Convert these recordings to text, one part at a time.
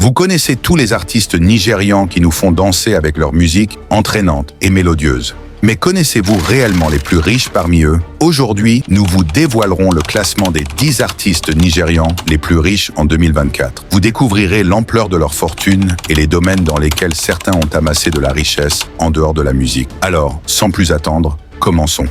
Vous connaissez tous les artistes nigérians qui nous font danser avec leur musique entraînante et mélodieuse. Mais connaissez-vous réellement les plus riches parmi eux? Aujourd'hui, nous vous dévoilerons le classement des 10 artistes nigérians les plus riches en 2024. Vous découvrirez l'ampleur de leur fortune et les domaines dans lesquels certains ont amassé de la richesse en dehors de la musique. Alors, sans plus attendre, commençons.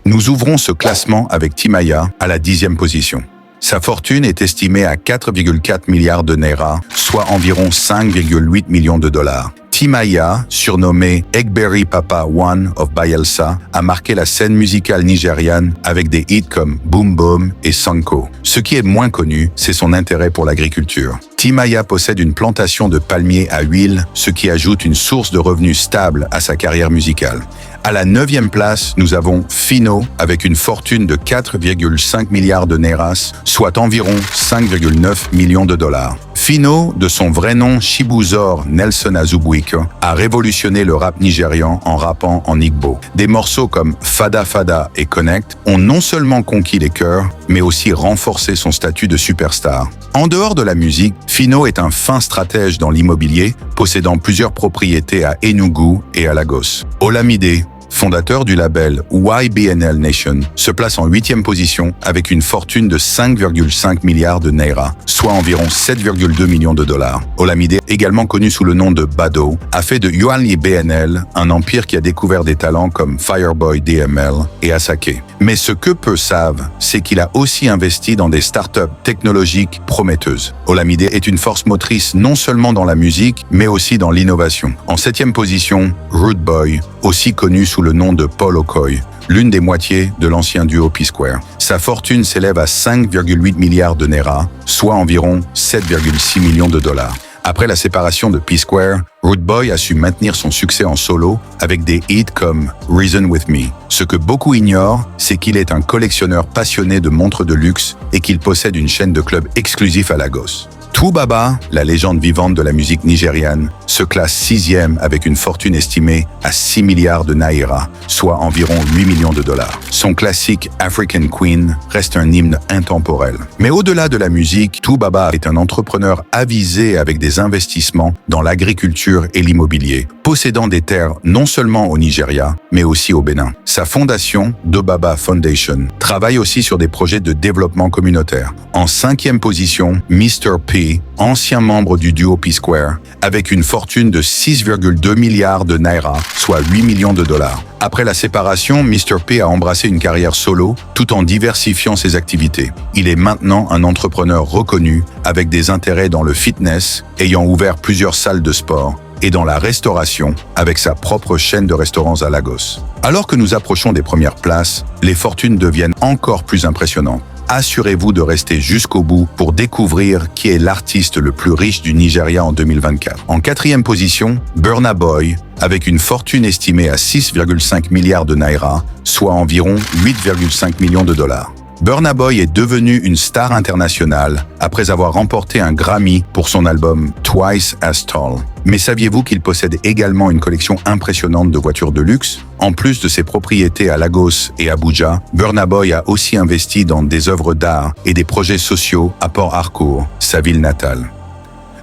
Nous ouvrons ce classement avec Timaya à la 10e position. Sa fortune est estimée à 4,4 milliards de naira, soit environ 5,8 millions de dollars. Timaya, surnommé Egberi Papa One of Bayelsa, a marqué la scène musicale nigériane avec des hits comme Boom Boom et Sanko. Ce qui est moins connu, c'est son intérêt pour l'agriculture. Timaya possède une plantation de palmiers à huile, ce qui ajoute une source de revenus stable à sa carrière musicale. À la 9e place, nous avons Phyno avec une fortune de 4,5 milliards de nairas, soit environ 5,9 millions de dollars. Phyno, de son vrai nom Chibuzor Nelson Azubuike, a révolutionné le rap nigérian en rappant en Igbo. Des morceaux comme Fada Fada et Connect ont non seulement conquis les cœurs, mais aussi renforcé son statut de superstar. En dehors de la musique, Phyno est un fin stratège dans l'immobilier, possédant plusieurs propriétés à Enugu et à Lagos. Olamide, fondateur du label YBNL Nation, se place en 8e position avec une fortune de 5,5 milliards de naira, soit environ 7,2 millions de dollars. Olamide, également connu sous le nom de Bado, a fait de YBNL un empire qui a découvert des talents comme Fireboy DML et Asake. Mais ce que peu savent, c'est qu'il a aussi investi dans des startups technologiques prometteuses. Olamide est une force motrice non seulement dans la musique, mais aussi dans l'innovation. En 7e position, Rude Boy, aussi connu sous le nom de Paul Okoye, l'une des moitiés de l'ancien duo P-Square. Sa fortune s'élève à 5,8 milliards de naira, soit environ 7,6 millions de dollars. Après la séparation de P-Square, Rude Boy a su maintenir son succès en solo avec des hits comme Reason With Me. Ce que beaucoup ignorent, c'est qu'il est un collectionneur passionné de montres de luxe et qu'il possède une chaîne de clubs exclusifs à Lagos. Toubaba, la légende vivante de la musique nigériane, se classe 6e avec une fortune estimée à 6 milliards de naira, soit environ 8 millions de dollars. Son classique African Queen reste un hymne intemporel. Mais au-delà de la musique, Toubaba est un entrepreneur avisé avec des investissements dans l'agriculture et l'immobilier, possédant des terres non seulement au Nigeria, mais aussi au Bénin. Sa fondation, Dobaba Foundation, travaille aussi sur des projets de développement communautaire. En 5e position, Mr. P, ancien membre du duo P-Square, avec une fortune de 6,2 milliards de naira, soit 8 millions de dollars. Après la séparation, Mr. P a embrassé une carrière solo tout en diversifiant ses activités. Il est maintenant un entrepreneur reconnu avec des intérêts dans le fitness, ayant ouvert plusieurs salles de sport, et dans la restauration avec sa propre chaîne de restaurants à Lagos. Alors que nous approchons des premières places, les fortunes deviennent encore plus impressionnantes. Assurez-vous de rester jusqu'au bout pour découvrir qui est l'artiste le plus riche du Nigeria en 2024. En 4e position, Burna Boy, avec une fortune estimée à 6,5 milliards de naira, soit environ 8,5 millions de dollars. Burna Boy est devenu une star internationale après avoir remporté un Grammy pour son album Twice as Tall. Mais saviez-vous qu'il possède également une collection impressionnante de voitures de luxe? En plus de ses propriétés à Lagos et Abuja, Burna Boy a aussi investi dans des œuvres d'art et des projets sociaux à Port Harcourt, sa ville natale.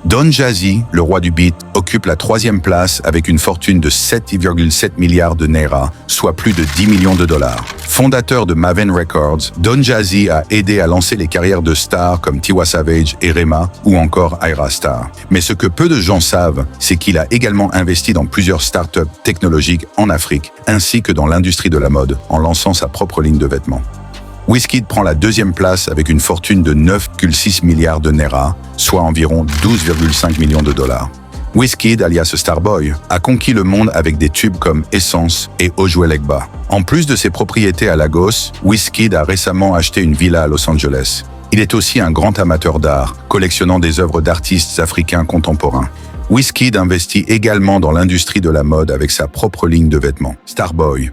Don Jazzy, le roi du beat, occupe la 3e place avec une fortune de 7,7 milliards de naira, soit plus de 10 millions de dollars. Fondateur de Maven Records, Don Jazzy a aidé à lancer les carrières de stars comme Tiwa Savage et Rema ou encore Ayra Starr. Mais ce que peu de gens savent, c'est qu'il a également investi dans plusieurs startups technologiques en Afrique, ainsi que dans l'industrie de la mode, en lançant sa propre ligne de vêtements. Wizkid prend la 2e place avec une fortune de 9,6 milliards de naira, soit environ 12,5 millions de dollars. Wizkid, alias Starboy, a conquis le monde avec des tubes comme Essence et Ojuelegba. En plus de ses propriétés à Lagos, Wizkid a récemment acheté une villa à Los Angeles. Il est aussi un grand amateur d'art, collectionnant des œuvres d'artistes africains contemporains. Wizkid investit également dans l'industrie de la mode avec sa propre ligne de vêtements, Starboy.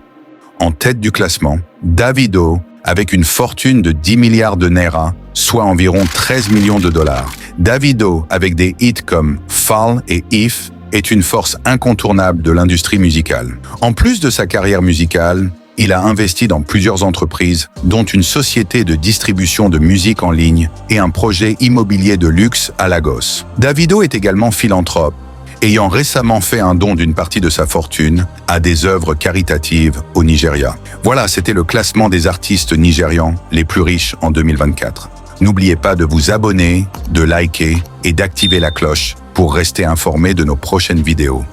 En tête du classement, Davido, avec une fortune de 10 milliards de naira, soit environ 13 millions de dollars. Davido, avec des hits comme Fall et If, est une force incontournable de l'industrie musicale. En plus de sa carrière musicale, Il a investi dans plusieurs entreprises, dont une société de distribution de musique en ligne et un projet immobilier de luxe à Lagos. Davido est également philanthrope, ayant récemment fait un don d'une partie de sa fortune à des œuvres caritatives au Nigeria. Voilà, c'était le classement des artistes nigérians les plus riches en 2024. N'oubliez pas de vous abonner, de liker et d'activer la cloche pour rester informé de nos prochaines vidéos.